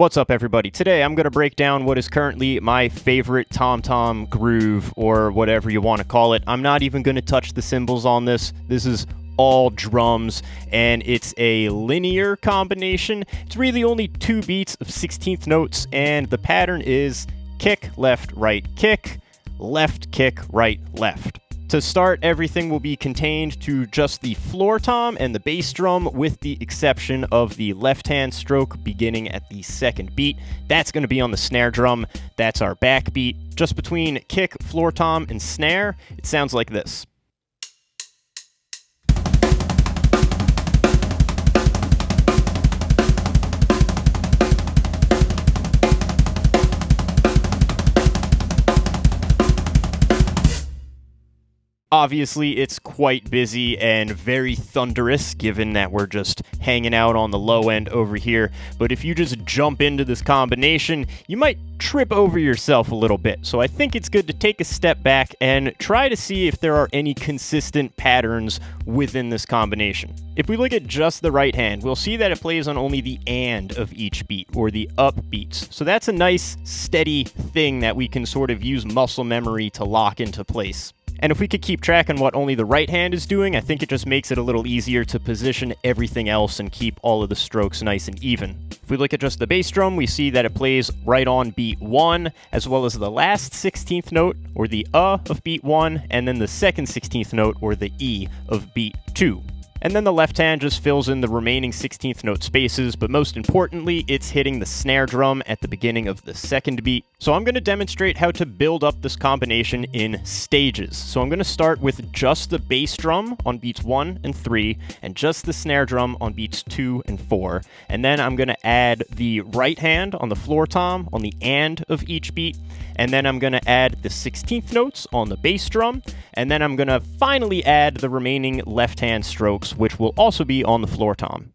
What's up, everybody? Today I'm going to break down what is currently my favorite tom-tom groove, or whatever you want to call it. I'm not even going to touch the cymbals on this. This is all drums, and it's a linear combination. It's really only 2 beats of 16th notes, and the pattern is kick, left, right, kick, right, left. To start, everything will be contained to just the floor tom and the bass drum, with the exception of the left-hand stroke beginning at the second beat. That's going to be on the snare drum. That's our backbeat. Just between kick, floor tom, and snare, it sounds like this. Obviously, it's quite busy and very thunderous, given that we're just hanging out on the low end over here. But if you just jump into this combination, you might trip over yourself a little bit. So I think it's good to take a step back and try to see if there are any consistent patterns within this combination. If we look at just the right hand, we'll see that it plays on only the and of each beat, or the up beats. So that's a nice, steady thing that we can sort of use muscle memory to lock into place. And if we could keep track on what only the right hand is doing, I think it just makes it a little easier to position everything else and keep all of the strokes nice and even. If we look at just the bass drum, we see that it plays right on beat 1, as well as the last 16th note, or the of beat 1, and then the second 16th note, or the E of beat 2. And then the left hand just fills in the remaining 16th note spaces, but most importantly, it's hitting the snare drum at the beginning of the second beat. So I'm going to demonstrate how to build up this combination in stages. So I'm going to start with just the bass drum on beats 1 and 3, and just the snare drum on beats 2 and 4. And then I'm going to add the right hand on the floor tom on the and of each beat. And then I'm going to add the 16th notes on the bass drum. And then I'm going to finally add the remaining left hand strokes, which will also be on the floor tom.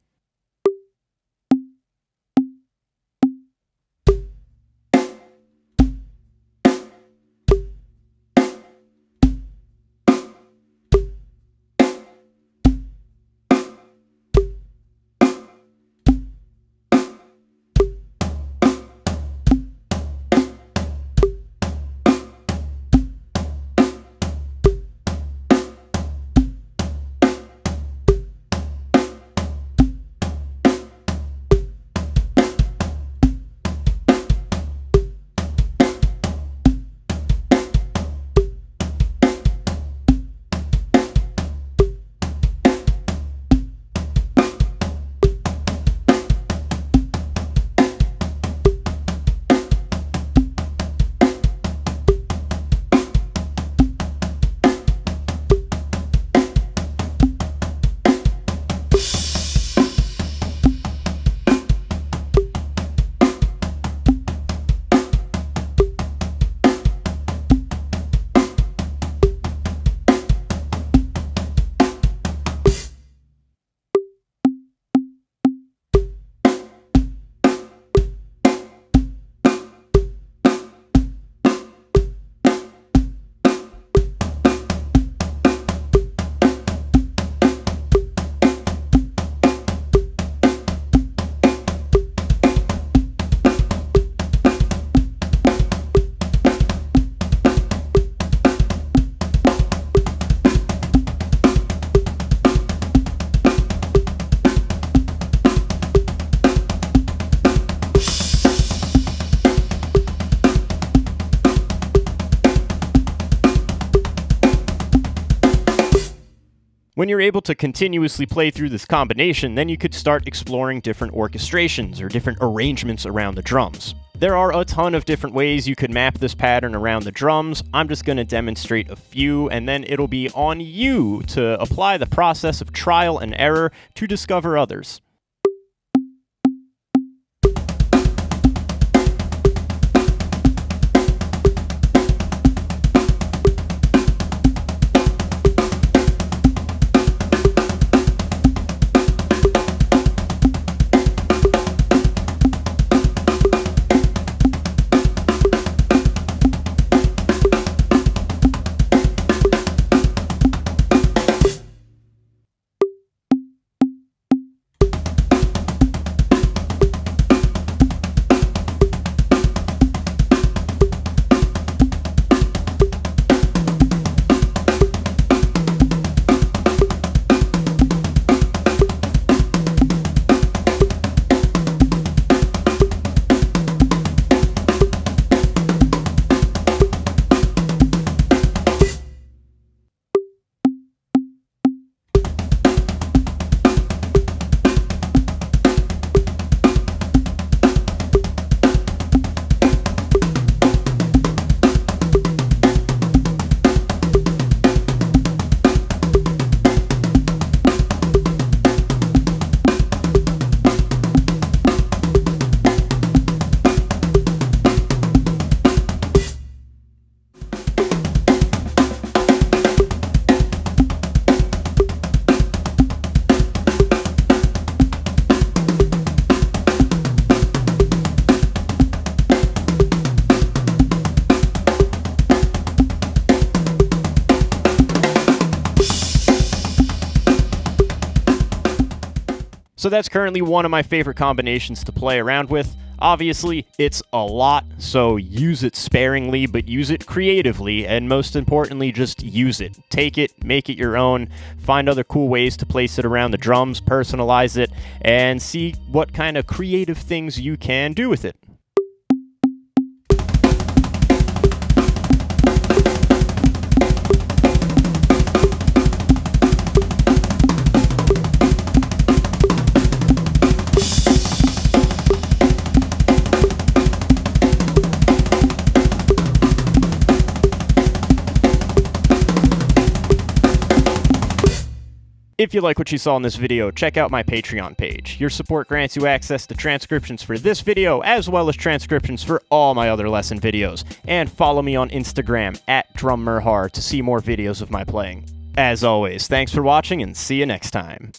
When you're able to continuously play through this combination, then you could start exploring different orchestrations or different arrangements around the drums. There are a ton of different ways you could map this pattern around the drums. I'm just going to demonstrate a few, and then it'll be on you to apply the process of trial and error to discover others. So that's currently one of my favorite combinations to play around with. Obviously, it's a lot, so use it sparingly, but use it creatively, and most importantly, just use it. Take it, make it your own, find other cool ways to place it around the drums, personalize it, and see what kind of creative things you can do with it. If you like what you saw in this video, check out my Patreon page. Your support grants you access to transcriptions for this video, as well as transcriptions for all my other lesson videos. And follow me on Instagram @drummerhar to see more videos of my playing. As always, thanks for watching and see you next time.